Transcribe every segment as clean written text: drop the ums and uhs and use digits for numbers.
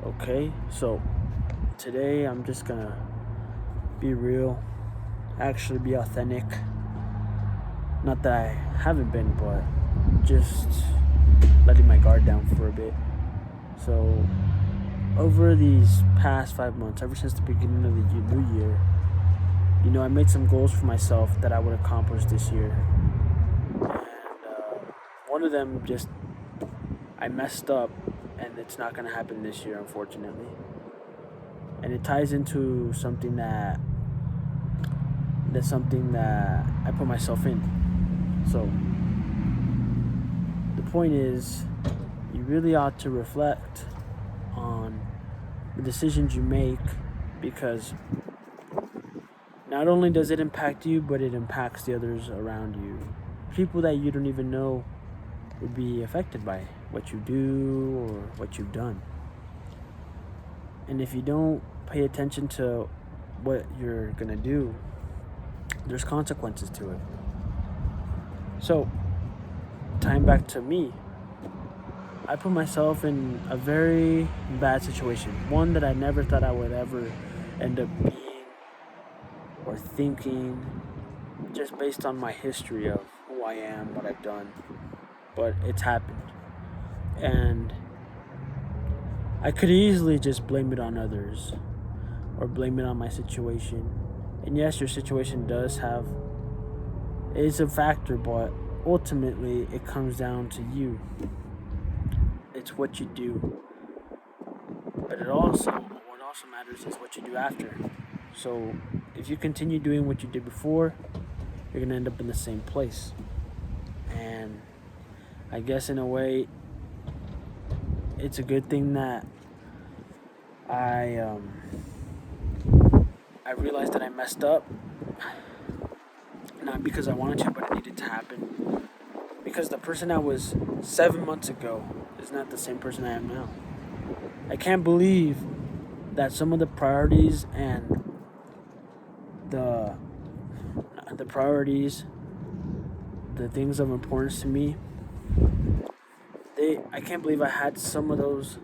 Okay, so today I'm just gonna be real, actually be authentic. Not that I haven't been, but just letting my guard down for a bit. So, over these past 5 months, ever since the beginning of the new year, I made some goals for myself that I would accomplish this year. And one of them just, I messed up, and it's not gonna happen this year, unfortunately. And it ties into something that I put myself in. So the point is, you really ought to reflect on the decisions you make, because not only does it impact you, but it impacts the others around you. People that you don't even know would be affected by what you do or what you've done. And if you don't pay attention to what you're gonna do, there's consequences to it. So, tying back to me, I put myself in a very bad situation. One that I never thought I would ever end up being or thinking, just based on my history of who I am, what I've done. But it's happened. And I could easily just blame it on others or blame it on my situation. And yes, your situation is a factor, but ultimately it comes down to you. It's what you do. But what also matters is what you do after. So if you continue doing what you did before, you're gonna end up in the same place. And I guess in a way, it's a good thing that I I realized that I messed up, not because I wanted to, but it needed to happen. Because the person I was 7 months ago is not the same person I am now. I can't believe that some of the priorities and the the priorities, the things of importance to me, I can't believe I had some of those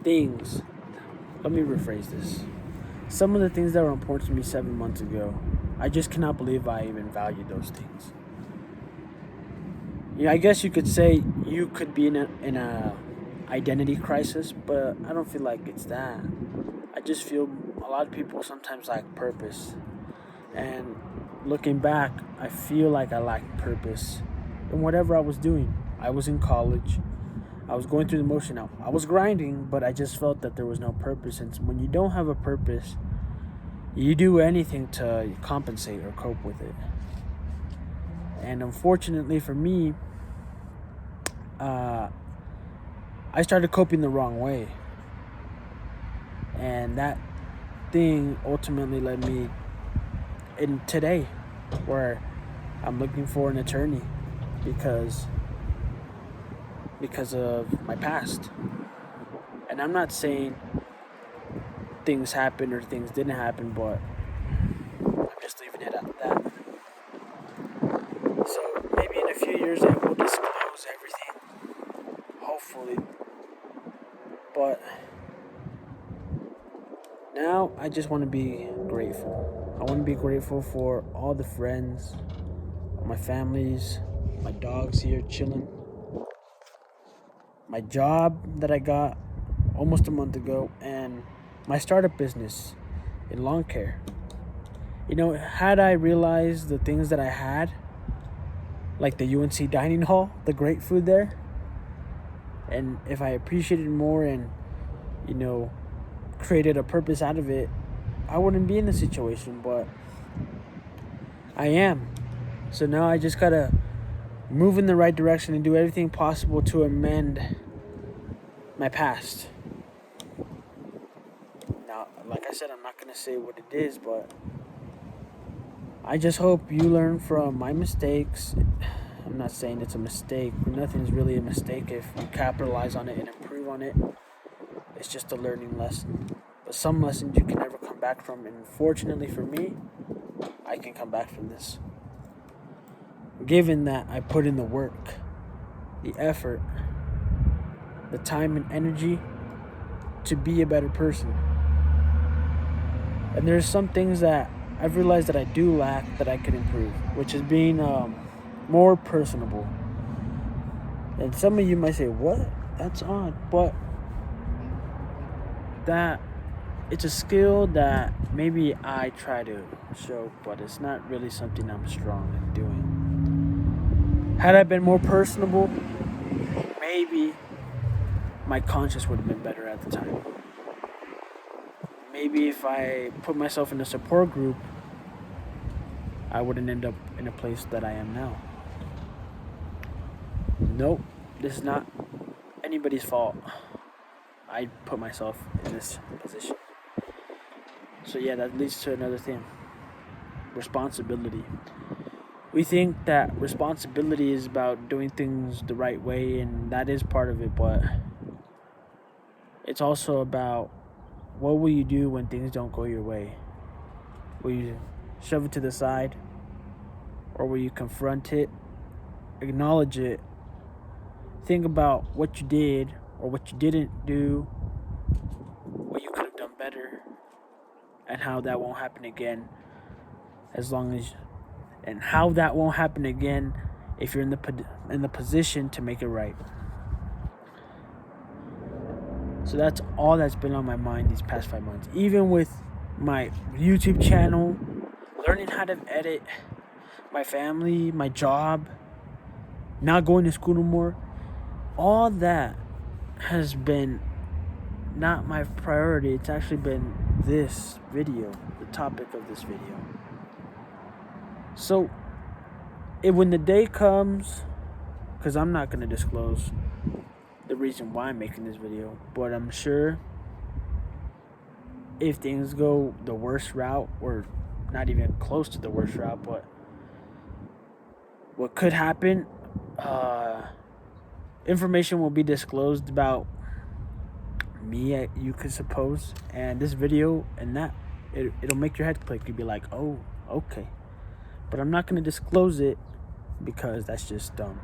things. Let me rephrase this. Some of the things that were important to me 7 months ago, I just cannot believe I even valued those things. I guess you could say you could be in a identity crisis, but I don't feel like it's that. I just feel a lot of people sometimes lack purpose. And looking back, I feel like I lacked purpose in whatever I was doing. I was in college. I was going through the motion. I was grinding, but I just felt that there was no purpose. And when you don't have a purpose, you do anything to compensate or cope with it. And unfortunately for me, I started coping the wrong way. And that thing ultimately led me in today, where I'm looking for an attorney because of my past. And I'm not saying things happened or things didn't happen, but I'm just leaving it at that. So maybe in a few years I will disclose everything, hopefully. But now I just want to be grateful. I want to be grateful for all the friends, my families, my dogs here chilling, my job that I got almost a month ago, and my startup business in lawn care. Had I realized the things that I had, like the UNC dining hall, the great food there, and if I appreciated more and, created a purpose out of it, I wouldn't be in the situation, but I am. So now I just gotta move in the right direction and do everything possible to amend my past. Now, like I said, I'm not gonna say what it is, but I just hope you learn from my mistakes. I'm not saying it's a mistake. Nothing's really a mistake if you capitalize on it and improve on it. It's just a learning lesson. But some lessons you can never come back from. And fortunately for me, I can come back from this. Given that I put in the work, the effort, the time and energy to be a better person. And there's some things that I've realized that I do lack that I could improve, which is being more personable. And some of you might say, "What? That's odd," but that it's a skill that maybe I try to show, but it's not really something I'm strong in doing. Had I been more personable, maybe my conscience would have been better at the time. Maybe if I put myself in a support group, I wouldn't end up in a place that I am now. Nope, this is not anybody's fault. I put myself in this position. So yeah, that leads to another thing. Responsibility. We think that responsibility is about doing things the right way, and that is part of it, but it's also about what will you do when things don't go your way? Will you shove it to the side? Or will you confront it, acknowledge it, think about what you did or what you didn't do, what you could have done better, and how that won't happen again and how that won't happen again if you're in the position to make it right. So that's all that's been on my mind these past 5 months. Even with my YouTube channel, learning how to edit, my family, my job, not going to school no more, all that has been not my priority. It's actually been this video, the topic of this video. So, when the day comes, because I'm not going to disclose the reason why I'm making this video, but I'm sure if things go the worst route, or not even close to the worst route, but what could happen, information will be disclosed about me, you could suppose, and this video, and that it'll make your head click. You'll be like, oh, okay. But I'm not going to disclose it because that's just dumb.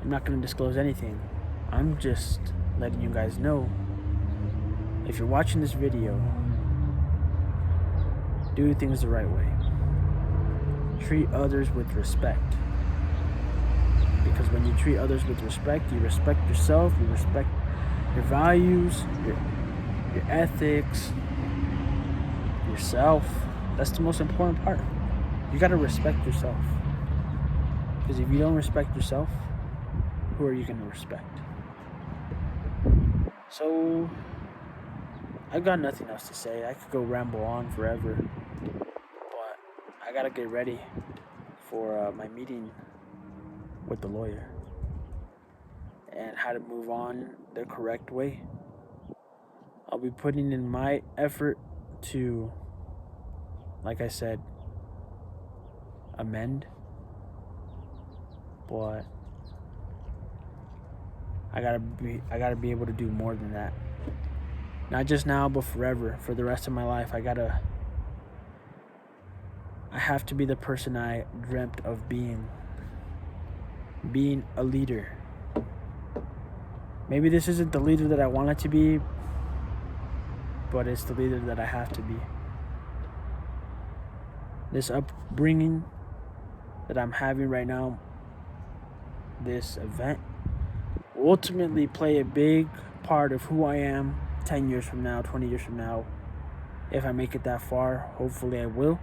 I'm not going to disclose anything. I'm just letting you guys know, if you're watching this video, do things the right way. Treat others with respect. Because when you treat others with respect, you respect yourself, you respect your values, your ethics, yourself. That's the most important part. You gotta respect yourself. Because if you don't respect yourself, who are you gonna respect? So, I've got nothing else to say. I could go ramble on forever. But I gotta get ready for my meeting with the lawyer. And how to move on the correct way. I'll be putting in my effort to, like I said, amend, but I gotta be able to do more than that. Not just now, but forever, for the rest of my life. I have to be the person I dreamt of being a leader. Maybe this isn't the leader that I want it to be, but it's the leader that I have to be. This upbringing that I'm having right now, this event, will ultimately play a big part of who I am 10 years from now, 20 years from now. If I make it that far, hopefully I will.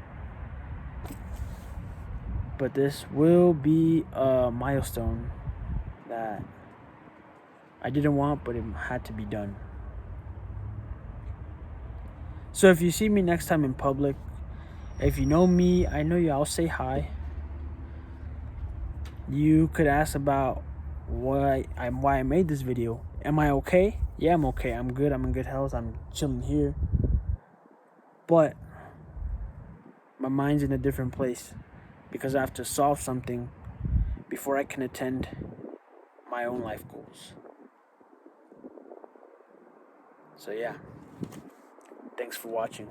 But this will be a milestone that I didn't want, but it had to be done. So if you see me next time in public, if you know me, I know you, I'll say hi. You could ask about why I made this video. Am I okay? Yeah, I'm okay. I'm good. I'm in good health. I'm chilling here. But my mind's in a different place because I have to solve something before I can attend my own life goals. So yeah, thanks for watching.